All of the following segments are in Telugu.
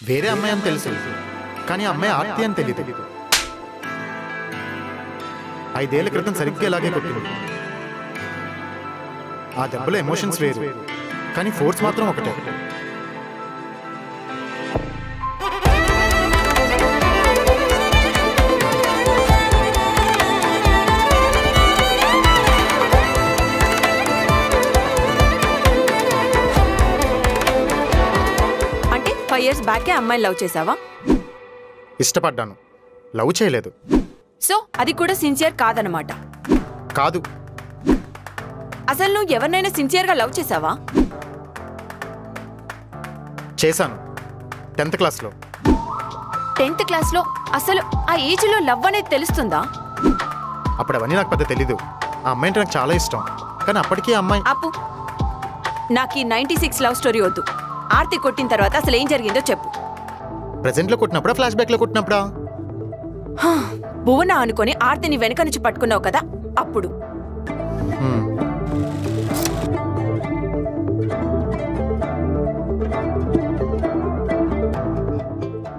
వేరే అమ్మాయి అని తెలుసు, కానీ అమ్మాయి ఆర్తి అని తెలియదు. 5 ఏళ్ల క్రితం సరిగ్గా ఇలాగే కొట్టింది. ఆ దెబ్బలో ఎమోషన్స్ వేరు, కానీ ఫోర్స్ మాత్రం ఒకటే. అంటే 5 years బ్యాకే అమ్మాయి లవ్ చేసావా? ఇష్టపడ్డాను, లవ్ చేయలేదు. సో అది కూడా సిన్సియర్ కాదనమాట. కాదు. అసలు నువ్వు ఎవరినైనా సిన్సియర్గా లవ్ చేసావా? చేశాను, 10th క్లాస్లో. 10th క్లాస్లో అసలు ఆ ఏజ్లో లవ్ అనేది తెలుస్తుందా? అప్పుడు అవన్నీ నాకు పెద్ద తెలీదు. ఆ అమ్మాయి అంటే నాకు చాలా ఇష్టం, కానీ అప్పటికీ ఆ అమ్మాయి. అప్పు, నాకు ఈ 96 లవ్ స్టోరీ వద్దు. ఆర్తి కొట్టిన తర్వాత అసలు ఏం జరిగిందో చెప్పు. ప్రెజెంట్లో కొట్టినప్పుడా, ఫ్లాష్ బ్యాక్లో కొట్టినప్పుడా? భువన అనుకొని ఆర్తిని వెనక నుంచి పట్టుకున్నావు కదా, అప్పుడు.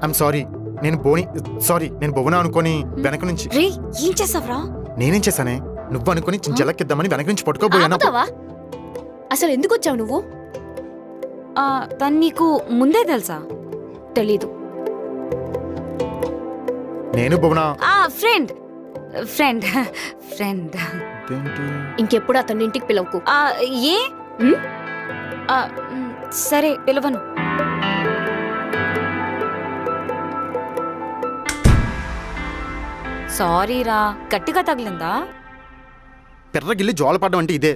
ఐమ్ సారీ, నేను భువన అనుకొని వెనక నుంచి. ఏం చేసావురా? నేనేం చేశానే? నువ్వు అనుకుని చించెలకిద్దామని వెనక నుంచి పట్టుకోబోయాను. అసలు ఎందుకు వచ్చావు నువ్వు? తను నీకు ముందే తెలుసా? తెలీదు. నేను భువన ఫ్రెండ్ ఫ్రెండ్ ఫ్రెండ్. ఇంకెప్పుడు అతన్ని ఇంటికి పిలవకు. ఏ? సరే పిలవను. సారీ రా, గట్టిగా తగిలిందా? పెర్రగిల్లి జోల పడ్డం అంటే ఇదే.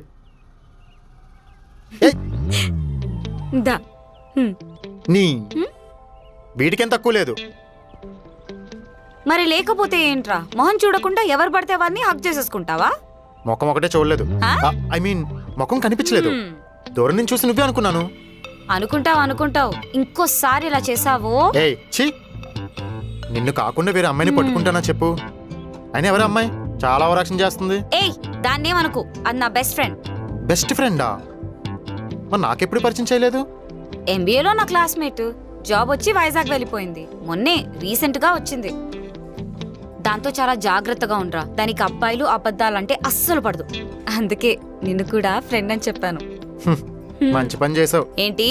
నీ వీడికేం తక్కువ లేదు. మరి లేకపోతే ఏంట్రా, మొహం చూడకుండా ఎవరు పడితే వారిని హక్ చేసేసుకుంటావా? ముఖం ఒకటే చూడలేదు, ఐ మీన్ ముఖం కనిపించలేదు. దూరం నుంచి చూసి నువ్వే అనుకున్నాను. అనుకుంటావు. ఇంకోసారి ఇలా చేసావో. నిన్ను కాకుండా వేరే అమ్మాయిని పట్టుకుంటానా చెప్పు? అయినా ఎవరు అమ్మాయి? చాలా ఓవరాక్షన్ చేస్తుంది. దాన్నేమనుకో, అది నా బెస్ట్ ఫ్రెండ్. బెస్ట్ ఫ్రెండా? మరి నాకెప్పుడు పరిచయం చేయలేదు? ఎంబీఏలో నా క్లాస్మేట్, జాబ్ వచ్చి వైజాగ్ వెళ్ళిపోయింది. మొన్నే రీసెంట్ గా వచ్చింది. దాంతో చాలా జాగ్రత్తగా ఉండరా. దానికి అబ్బాయిలు అబద్ధాలంటే అస్సలు పడదు. అందుకే నిన్ను కూడా ఫ్రెండ్ అని చెప్పాను. మంచి పని చేసావు. ఏంటి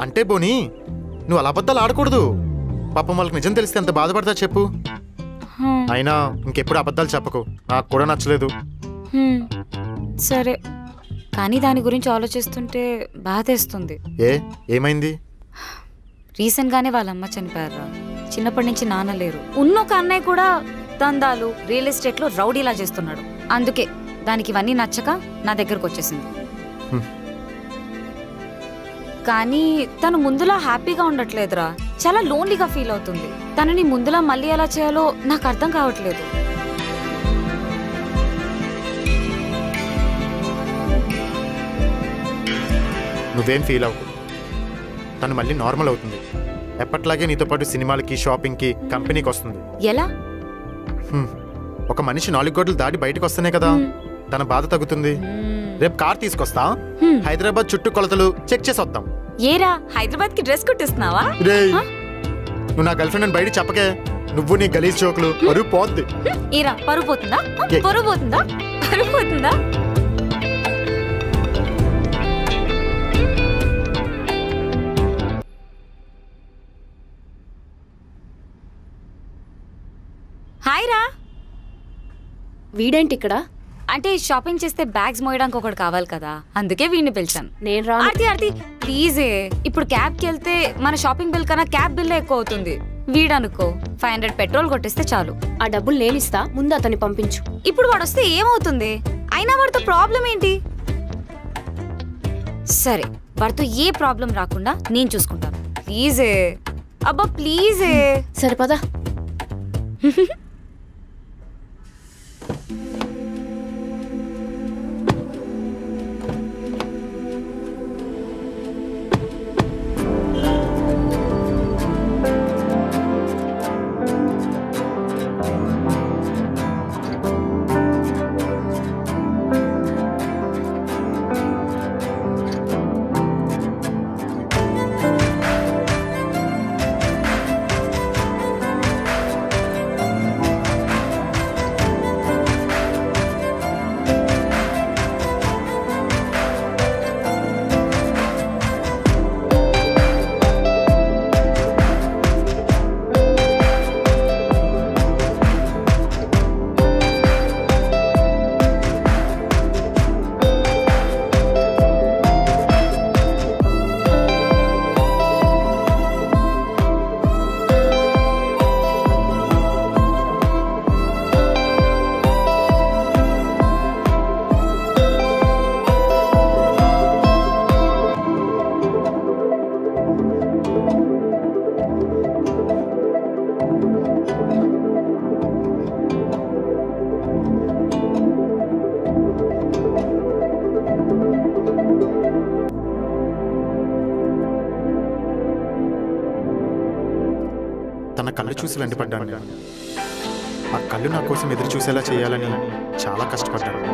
అంటే బోని, నువ్వు అలా అబద్ధాలు ఆడకూడదు. పాపం వాళ్ళకి నిజం తెలిస్తే ఎంత బాధపడతా చెప్పు. అయినా ఇంకెప్పుడు అబద్ధాలు చెప్పకు, నాకు కూడా నచ్చలేదు. సరే, కానీ దాని గురించి ఆలోచిస్తుంటే బాధేస్తుంది. ఏమైంది? రీసెంట్ గానే వాళ్ళ అమ్మ చనిపోయారు. చిన్నప్పటి నుంచి నాన్న లేరు. ఉన్న ఒక అన్నయ్య కూడా దందాలు, రియల్ ఎస్టేట్ లో రౌడీలా చేస్తున్నాడు. అందుకే దానికి ఇవన్నీ నచ్చక నా దగ్గరకు వచ్చేసింది. కానీ తను ముందులా హ్యాపీగా ఉండట్లేదురా, చాలా లోన్లీగా ఫీల్ అవుతుంది. తనని ముందులా మళ్ళీ ఎలా చేయాలో నాకు అర్థం కావట్లేదు. నువ్వేం ఫీల్ అవ్వకు, తను మళ్ళీ నార్మల్ అవుతుంది. ఎప్పట్లాగే నీతో పాటు సినిమాలకి, షాపింగ్ కి, కంపెనీకి వస్తుంది. ఎలా? ఒక మనిషి 4 గోడలు దాటి బయటకు వస్తేనే కదా తన బాధ తగ్గుతుంది. రేపు కార్ తీసుకొస్తా, హైదరాబాద్ చుట్టూ కొలతలు చెక్ చేసి వద్దాం. ఏరా, హైదరాబాద్ కి డ్రెస్ కుట్టిస్తున్నావా? నువ్వు నా గర్ల్ ఫ్రెండ్ అని బయట చెప్పకే. నువ్వు నీ గలీజ్ జోకులు పరువు పోద్ది. ఏరా, పరువు పోతుందా? పరువు పోతుందా? పరువు పోతుందా? హాయ్ రా. వీడేంటి ఇక్కడ? అంటే షాపింగ్ చేస్తే బ్యాగ్స్ మోయడానికి ఒకటి కావాలి కదా, అందుకే వీడిని పిలిచాను. నేను రా. ఆర్తి ప్లీజే, ఇప్పుడు క్యాబ్కి వెళ్తే మన షాపింగ్ బిల్ కన్నా క్యాబ్ బిల్ ఎక్కువ అవుతుంది. వీడనుకో 500 పెట్రోల్ కొట్టిస్తే చాలు. ఆ డబ్బులు నేనిస్తా, ముందు అతన్ని పంపించు. ఇప్పుడు వాడు వస్తే ఏమవుతుంది? అయినా వాడితో ప్రాబ్లం ఏంటి? సరే, వాడితో ఏ ప్రాబ్లం రాకుండా నేను చూసుకుంటాను. ప్లీజే, అబ్బా ప్లీజే. సరే పదా. కళ్ళు చూసి వెంటపడ్డాను. ఆ కళ్ళు నా కోసం ఎదురు చూసేలా చేయాలని చాలా కష్టపడ్డాను.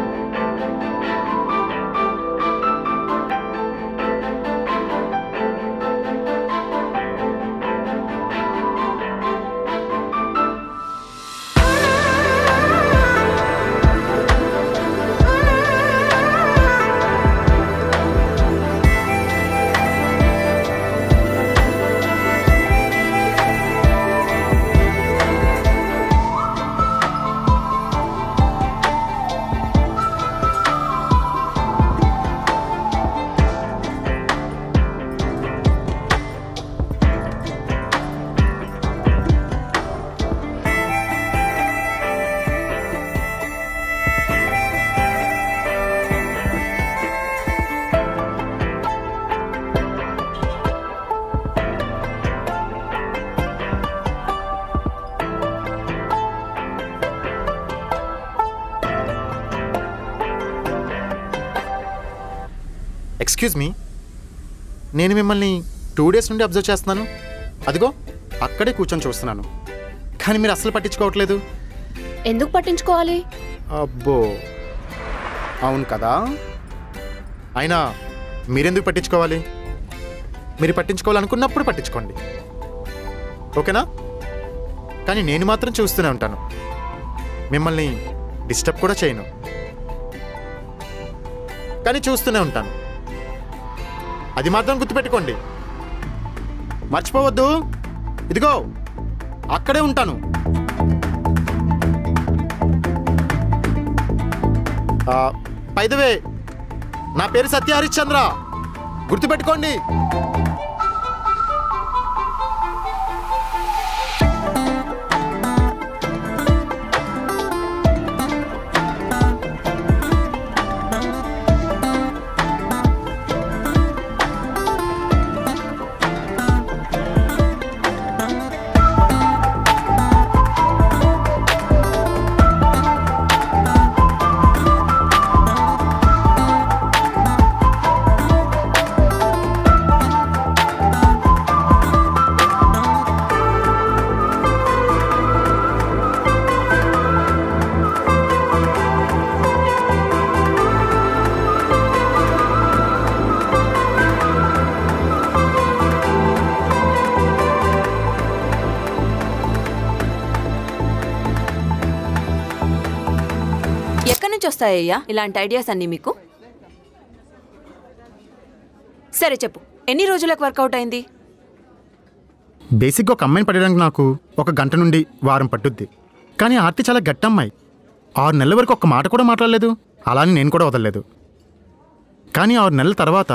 ఎక్స్క్యూజ్ మీ, నేను మిమ్మల్ని 2 days నుండి అబ్జర్వ్ చేస్తున్నాను. అదిగో అక్కడే కూర్చొని చూస్తున్నాను, కానీ మీరు అస్సలు పట్టించుకోవట్లేదు. ఎందుకు పట్టించుకోవాలి? అబ్బో, అవును కదా. అయినా మీరెందుకు పట్టించుకోవాలి? మీరు పట్టించుకోవాలనుకున్నప్పుడు పట్టించుకోండి, ఓకేనా? కానీ నేను మాత్రం చూస్తూనే ఉంటాను, మిమ్మల్ని డిస్టర్బ్ కూడా చేయను, కానీ చూస్తూనే ఉంటాను. అది మాత్రం గుర్తుపెట్టుకోండి, మర్చిపోవద్దు. ఇదిగో అక్కడే ఉంటాను. బై ద వే, నా పేరు సత్య హరిశ్చంద్ర, గుర్తుపెట్టుకోండి. వస్తాయ్యా ఇలాంటి ఐడియాస్ అన్నీ మీకు? సరే చెప్పు, ఎన్ని రోజులకు వర్కౌట్ అయింది? బేసిక్గా ఒక అమ్మాయిని పడడానికి నాకు 1 గంట నుండి వారం పట్టుద్ది. కానీ ఆర్తి చాలా గట్టి అమ్మాయి, 6 నెలల వరకు ఒక్క మాట కూడా మాట్లాడలేదు. అలానే నేను కూడా వదలలేదు. కానీ 6 నెలల తర్వాత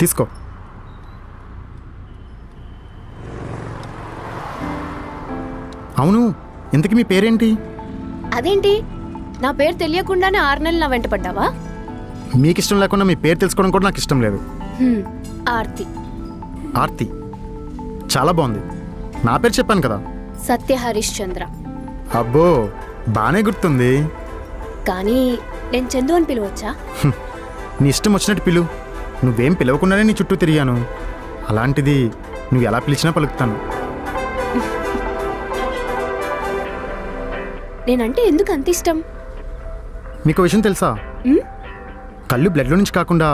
తీసుకో. అవును, ఇంతకీ మీ పేరేంటి? అదేంటి, నా పేరు తెలియకుండానే 6 నెలలు నా వెంట పడ్డావా? మీకు ఇష్టం లేకుండా మీ పేరు తెలుసుకోవడం కూడా నాకు ఇష్టం లేదు. ఆర్తి. ఆర్తి చాలా బాగుంది. నా పేరు చెప్పాను కదా, సత్య హరిశ్చంద్ర. అబ్బో, బాగానే గుర్తుంది. కానీ నేను చందు అని పిలవచ్చా? నీ ఇష్టం వచ్చినట్టు పిలు. నువ్వేం పిలవకుండానే నీ చుట్టూ తిరిగాను, అలాంటిది నువ్వు ఎలా పిలిచినా పలుకుతాను. నేనంటే ఎందుకు అంత ఇష్టం? మీకు విషయం తెలుసా? కళ్ళు బ్లడ్లో నుంచి కాకుండా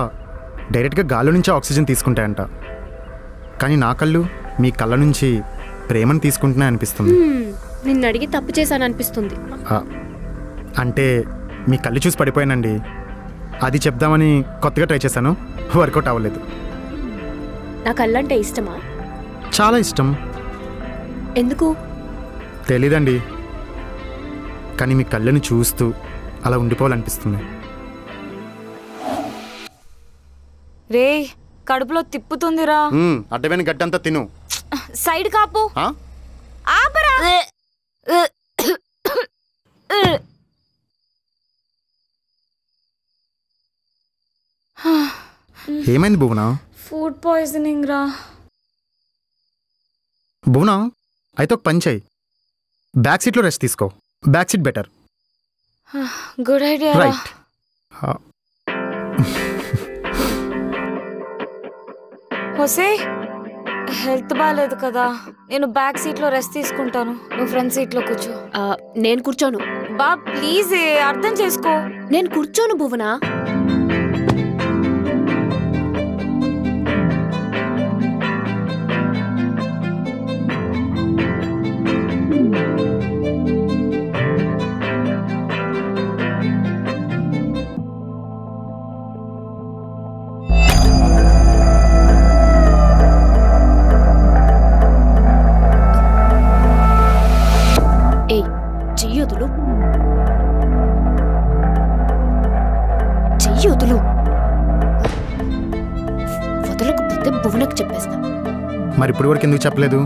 డైరెక్ట్గా గాల్లో నుంచి ఆక్సిజన్ తీసుకుంటాయంట. కానీ నా కళ్ళు మీ కళ్ళ నుంచి ప్రేమను తీసుకుంటున్నా అనిపిస్తుంది. నిన్ను అడిగి తప్పు చేశాను అనిపిస్తుంది. అంటే మీ కళ్ళు చూసి పడిపోయానండి. అది చెప్దామని కొత్తగా ట్రై చేశాను, వర్కౌట్ అవ్వలేదు. నా కళ్ళంటే ఇష్టమా? చాలా ఇష్టం. ఎందుకు తెలీదండి, కానీ మీ కళ్ళని చూస్తూ అలా ఉండిపోవాలనిపిస్తుంది. రే, కడుపులో తిప్పుతుందిరా. అడ్డమైన గడ్డంతా తిను. సైడ్ కాపు. ఆపరా. ఏమైంది భువనా? ఫుడ్ పాయిజనింగ్ రా. భువనా అయితే ఒక పని చేయి, బ్యాక్ సీట్లో రెస్ట్ తీసుకో. Back seat better. Good idea. Right. హోసే, హెల్త్ బాగాలేదు కదా, నేను బ్యాక్ సీట్లో రెస్ట్ తీసుకుంటాను, నువ్వు ఫ్రంట్ సీట్లో కూర్చో. నేను కూర్చోను. బా ప్లీజ్ అర్థం చేసుకో. నేను కూర్చోను భువనా. చెయ్యొదులు. వదలకపోతే భువనకు చెప్పేస్తా. మరి ఇప్పుడు వరకు ఎందుకు చెప్పలేదు?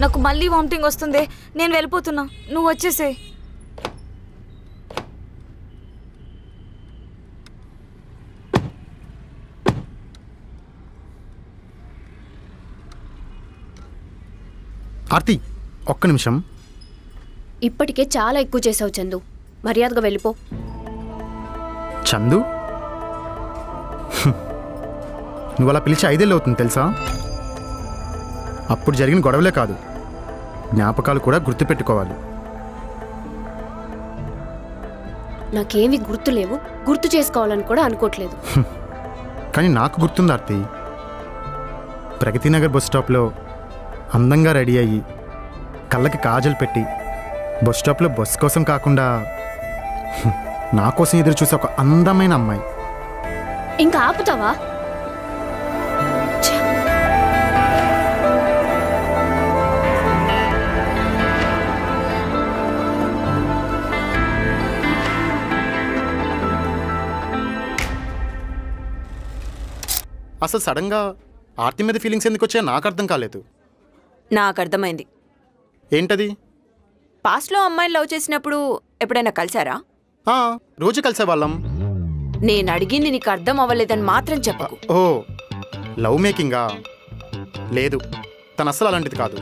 నాకు మళ్ళీ వామిటింగ్ వస్తుంది, నేను వెళ్ళిపోతున్నా, నువ్వు వచ్చేసే. ఆర్తి ఒక్క నిమిషం. ఇప్పటికే చాలా ఎక్కువ చేసావు చందు, మర్యాదగా వెళ్ళిపో. చందు? నువ్వు అలా పిలిచి 5 ఏళ్ళు అవుతుంది తెలుసా? అప్పుడు జరిగిన గొడవలే కాదు, జ్ఞాపకాలు కూడా గుర్తుపెట్టుకోవాలి. నాకేమి గుర్తులేవు, గుర్తు చేసుకోవాలని కూడా అనుకోవట్లేదు. కానీ నాకు గుర్తుంది ఆర్తి, ప్రగతినగర్ బస్ స్టాప్లో అందంగా రెడీ అయ్యి కళ్ళకి కాజల్ పెట్టి బస్ స్టాప్లో బస్ కోసం కాకుండా నా కోసం ఎదురు చూసే ఒక అందమైన అమ్మాయి. ఇంకా ఆపుతావా? అసలు సడన్గా ఆర్తి మీద ఫీలింగ్స్ ఎందుకు వచ్చాయో నాకు అర్థం కాలేదు. నాకు అర్థమైంది. ఏంటది? పాస్ట్లో అమ్మాయిని లవ్ చేసినప్పుడు ఎప్పుడైనా కలిసారా? రోజు కలిసేవాళ్ళం. నేను అడిగింది నీకు అర్థం అవ్వలేదని మాత్రం చెప్పకు. ఓ లవ్ మేకింగా? లేదు, తను అస్సలు అలాంటిది కాదు.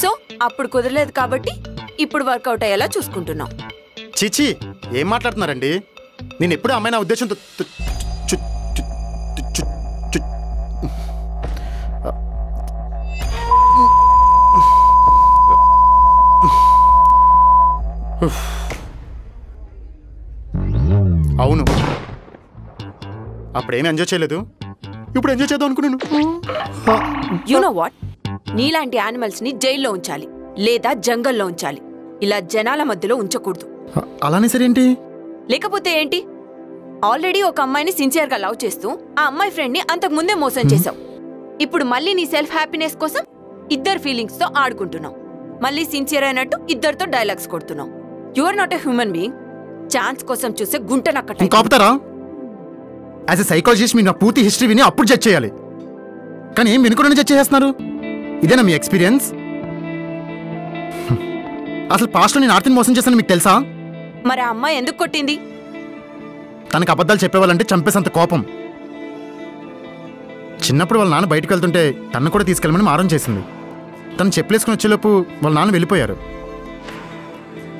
సో అప్పుడు కుదరలేదు కాబట్టి ఇప్పుడు వర్కౌట్ అయ్యేలా చూసుకుంటున్నాం. చీచీ, ఏం మాట్లాడుతున్నారండి? నేను ఎప్పుడు అమ్మాయి నా ఉద్దేశంతో అవును, అప్పుడేమీ ఎంజాయ్ చేయలేదు, ఇప్పుడు ఎంజాయ్ చేద్దాం అనుకున్నాను. యు నో వాట్, నీలాంటి యానిమల్స్ ని జైల్లో ఉంచాలి లేదా జంగల్లో ఉంచాలి, ఇలా జనాల మధ్యలో ఉంచకూడదు. అలానే సరేంటి? లేకపోతే ఏంటి? ఆల్రెడీ ఒక అమ్మాయిని సిన్సియర్ గా లవ్ చేస్తూ ఆ అమ్మాయి ఫ్రెండ్ ని అంతకు ముందే మోసం చేశావు. ఇప్పుడు మళ్ళీ నీ సెల్ఫ్ హ్యాపీనెస్ కోసం ఇద్దరు ఫీలింగ్స్ తో ఆడుకుంటున్నావు. మళ్ళీ సిన్సియర్ అయినట్టు ఇద్దరితో డైలాగ్స్ కొడుతున్నావు. You are not a human being. Chance కోసం చూసే గుంట నక్కట. కాపుతారా? యాజ్ ఎ సైకాలజిస్ట్ మీరు నా పూర్తి హిస్టరీ విని అప్పుడు జడ్జ్ చేయాలి, కానీ ఏం వినుకోవడానికి జడ్జ్ చేస్తున్నారు? ఇదేనా మీ ఎక్స్పీరియన్స్? అసలు పాస్ట్లో నేను ఆర్తిని మోసం చేశాను మీకు తెలుసా? మరి ఆ అమ్మాయి ఎందుకు కొట్టింది? తనకు అబద్ధాలు చెప్పేవాళ్ళంటే చంపేసంత కోపం. చిన్నప్పుడు వాళ్ళ నాన్న బయటకు వెళ్తుంటే తను కూడా తీసుకెళ్ళమని మారం చేసింది. తను చెప్పలేసుకుని వచ్చేలోపు వాళ్ళ నాన్న వెళ్ళిపోయారు.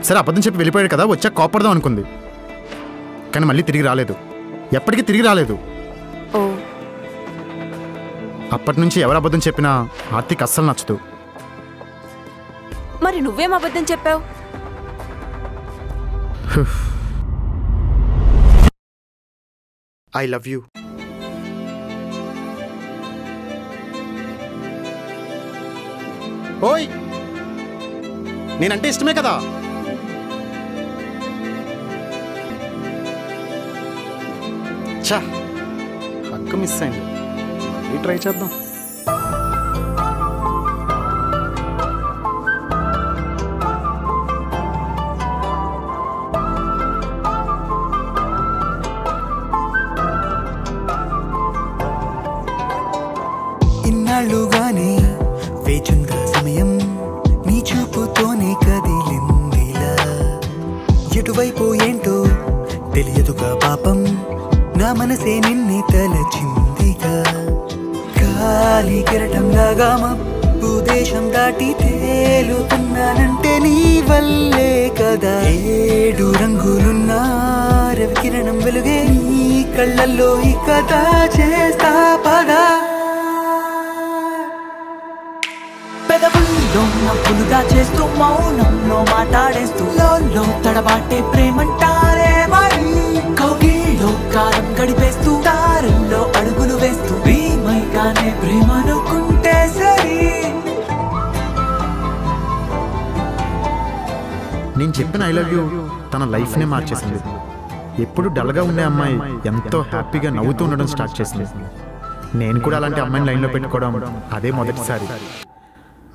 సరే అబద్ధం చెప్పి వెళ్ళిపోయాడు కదా, వచ్చాక కోపడదాం అనుకుంది, కానీ మళ్ళీ తిరిగి రాలేదు, ఎప్పటికీ తిరిగి రాలేదు. అప్పటి నుంచి ఎవరు అబద్ధం చెప్పినా ఆర్తికి అస్సలు నచ్చదు. మరి నువ్వేం అబద్ధం చెప్పావు? I love you. ఓయ్, నేనంటే ఇష్టమే కదా. చా, హక్కు మిస్ అయింది, మళ్ళీ ట్రై చేద్దాం. ఇన్నాళ్ళుగానే వేచుందా సమయం నీ చూపుతోనే కదిలిందిలా ఎటువైపు ఏంటో తెలియదుగా పాపం నా మనసే నిన్నే తలచిందిగా గాలి కెరటంలాగా మబ్బు దేశం దాటి తేలుతున్నానంటే నీ వల్లే కదా 7 రంగులున్న రవి కిరణం వెలుగే నీ కళ్ళల్లో ఈ కథ చేస్తా పదా పెదవుల్లో నవ్వులు దాచేస్తూ మౌనంలో మాట్లాడేస్తూ లోలో తడబాటే ప్రేమంటారే మరి కౌగిల్లో కాలం గడిపేస్తూ దారుల్లో అడుగులు వేస్తూ భీమైగానే ప్రేమనుకుంటే సరి నేను చెప్పిన ఐ లవ్ యూ తన లైఫ్నే మార్చేసింది. ఎప్పుడు డల్గా ఉండే అమ్మాయి ఎంతో హ్యాపీగా నవ్వుతూ ఉండడం స్టార్ట్ చేసింది. నేను కూడా అలాంటి అమ్మాయిని లైన్లో పెట్టుకోవడం అదే మొదటిసారి.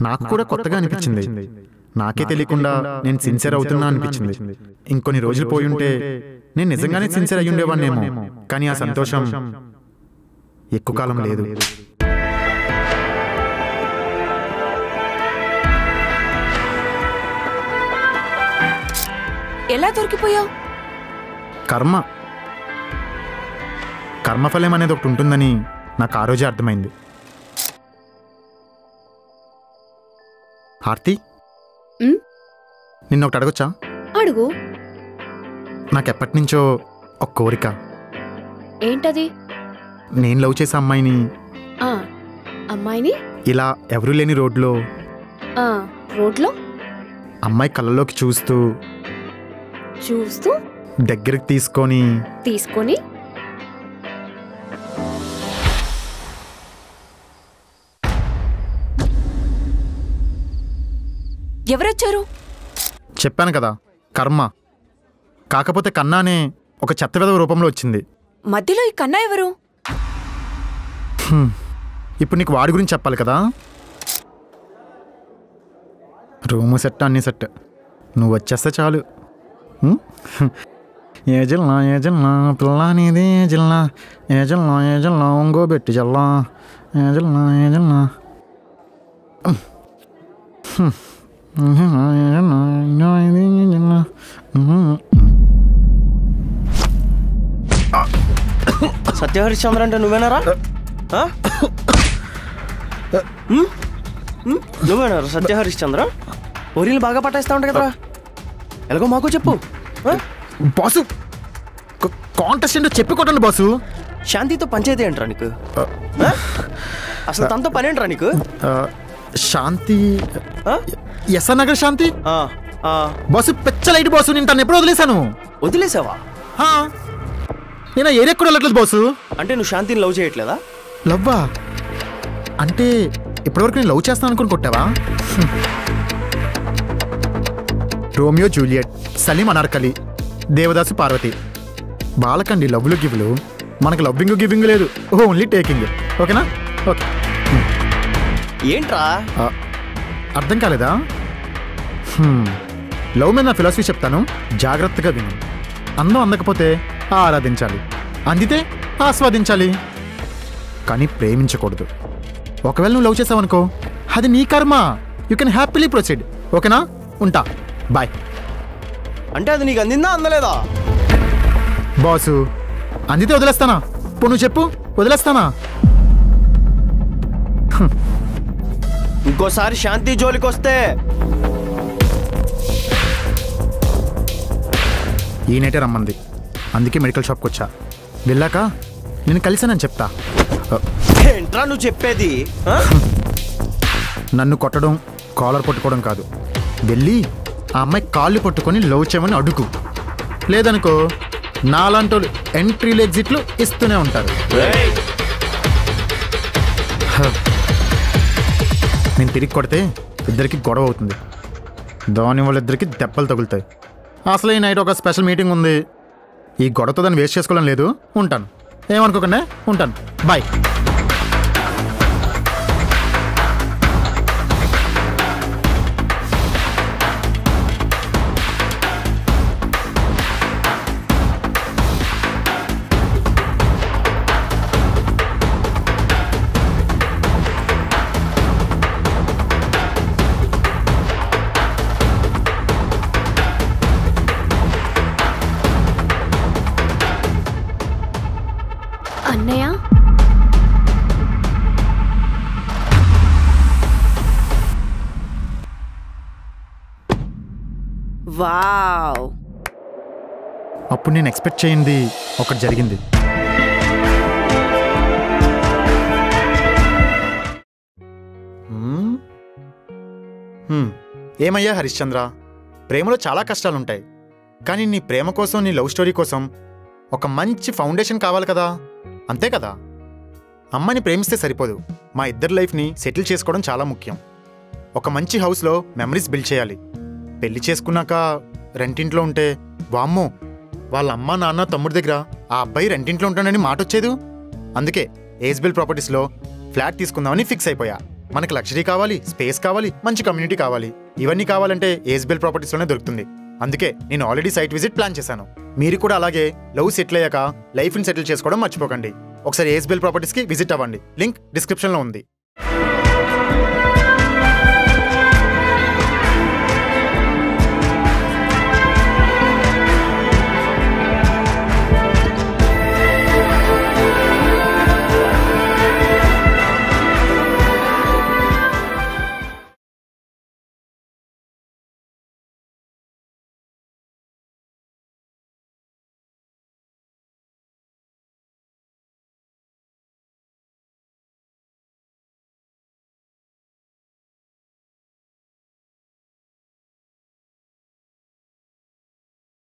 నాకు కూడా కొత్తగా అనిపించింది. నాకే తెలియకుండా నేను సిన్సియర్ అవుతున్నా అనిపించింది. ఇంకొన్ని రోజులు పోయి ఉంటే నేను నిజంగానే సిన్సియర్ అయ్యి ఉండేవాడినేమో. కానీ ఆ సంతోషం ఎక్కువ కాలం లేదు. ఎలా దొరికిపోయావు? కర్మఫలం అనేది ఒకటి ఉంటుందని నాకు ఆ రోజే అర్థమైంది. ఆర్తి, నిన్న ఒకటి అడగొచ్చా? అడుగు. నాకెప్పటి నుంచో ఒక కోరిక. ఏంటది? నేను లవ్ చేసే అమ్మాయిని ఇలా ఎవరూ లేని రోడ్లో అమ్మాయి కళ్ళలోకి చూస్తూ దగ్గరికి తీసుకొని ఎవరొచ్చారు? చెప్పాను కదా, కర్మ. కాకపోతే కన్నానే ఒక చెత్త విధవ రూపంలో వచ్చింది. మధ్యలో ఈ కన్నా ఎవరు? ఇప్పుడు నీకు వాడి గురించి చెప్పాలి కదా. రూము సెట్, అన్ని సెట్. నువ్వు వచ్చేస్తే చాలు. ఏ జిల్లా పిల్ల అనేది ఏ జిల్లా ఒంగోబెట్టి జిల్లా ఏ జిల్లా సత్యహరిశ్చంద్ర అంటే నువ్వేనారా? నువ్వేనారా సత్యహరిశ్చంద్ర? ఒరిని బాగా పట్టేస్తా ఉంటా కదా, ఎలాగో మాకు చెప్పు. బాసు, కాంటెస్ట్ ఏంటో చెప్పుకోవటండి బాసు. శాంతితో పంచాయతీ ఏంట్రా నీకు? అసలు తనతో పని ఏంట్రా నీకు? శాంతి, ఎస్ఆర్ నగర్ శాంతి బాసు. పెచ్చలైట్ బాసు. నేను తను ఎప్పుడు వదిలేశాను. వదిలేసావా? నేను ఏరియా కూడా వెళ్ళట్లేదు బాసు. అంటే నువ్వు శాంతిని లవ్ చేయట్లేదా? లవ్వా అంటే ఇప్పటివరకు నేను లవ్ చేస్తాను అనుకుని కొట్టావా? Romeo Juliet, Salim Anarkali, Devdas Parvati. బాలకండి లవ్లు గివ్లు. మనకు లవ్వింగ్ గివింగ్ లేదు, ఓన్లీ టేకింగ్. ఓకేనా? ఓకే. ఏంట్రా అర్థం కాలేదా? లవ్ మీద నా ఫిలాసఫీ చెప్తాను, జాగ్రత్తగా విను. అందం అందకపోతే ఆరాధించాలి, అందితే ఆస్వాదించాలి, కానీ ప్రేమించకూడదు. ఒకవేళ నువ్వు లవ్ చేసావనుకో, అది నీ కర్మ. You can happily proceed. ఓకేనా? ఉంటా, బాయ్. అంటే అది నీకు అందిందా అందలేదా? బాసు, అందితే వదిలేస్తానా? పో, నువ్వు చెప్పు, వదిలేస్తానా? ఇంకోసారి శాంతి జోలికి వస్తే ఈ నైటే రమ్మంది, అందుకే మెడికల్ షాప్కి వచ్చా. వెళ్ళాక నేను కలిసానని చెప్తా. ఏంట్రా నువ్వు చెప్పేది? నన్ను కొట్టడం, కాలర్ పట్టుకోవడం కాదు. వెళ్ళి ఆ అమ్మాయి కాళ్ళు పట్టుకొని లవ్ చేయమని అడుగు. లేదనుకో నాలాంటి వాళ్ళు ఎంట్రీలు ఎగ్జిట్లు ఇస్తూనే ఉంటారు. నేను తిరిగి కొడితే ఇద్దరికి గొడవ అవుతుంది, దాని వాళ్ళిద్దరికి దెబ్బలు తగులుతాయి. అసలు ఈ నైట్ ఒక స్పెషల్ మీటింగ్ ఉంది. ఈ గొడవతో దాన్ని వేస్ట్ చేసుకోవడం లేదు. ఉంటాను, ఏమనుకోకుండా ఉంటాను. బాయ్. వావ్. అప్పుడు నేను ఎక్స్పెక్ట్ చేయింది ఒకటి జరిగింది. ఏమయ్యా హరిశ్చంద్ర, ప్రేమలో చాలా కష్టాలుంటాయి. కానీ నీ ప్రేమ కోసం, నీ లవ్ స్టోరీ కోసం ఒక మంచి ఫౌండేషన్ కావాలి కదా, అంతే కదా? అమ్మాయిని ప్రేమిస్తే సరిపోదు, మా ఇద్దరి లైఫ్ని సెటిల్ చేసుకోవడం చాలా ముఖ్యం. ఒక మంచి హౌస్లో మెమరీస్ బిల్డ్ చేయాలి. పెళ్లి చేసుకున్నాక రెంటింట్లో ఉంటే వామ్మో, వాళ్ళ అమ్మ నాన్న తమ్ముడి దగ్గర ఆ అబ్బాయి రెంటింట్లో ఉంటాడని మాట వచ్చేదు. అందుకే ఏజ్బెల్ ప్రాపర్టీస్లో ఫ్లాట్ తీసుకుందామని ఫిక్స్ అయిపోయా. మనకి లగ్జరీ కావాలి, స్పేస్ కావాలి, మంచి కమ్యూనిటీ కావాలి. ఇవన్నీ కావాలంటే ఏజ్బెల్ ప్రాపర్టీస్లోనే దొరుకుతుంది. అందుకే నేను ఆల్రెడీ సైట్ విజిట్ ప్లాన్ చేశాను. మీరు కూడా అలాగే లవ్ సెటిల్ అయ్యాక లైఫ్ని సెటిల్ చేసుకోవడం మర్చిపోకండి. ఒకసారి ఏజ్బెల్ ప్రాపర్టీస్కి విజిట్ అవ్వండి. లింక్ డిస్క్రిప్షన్లో ఉంది.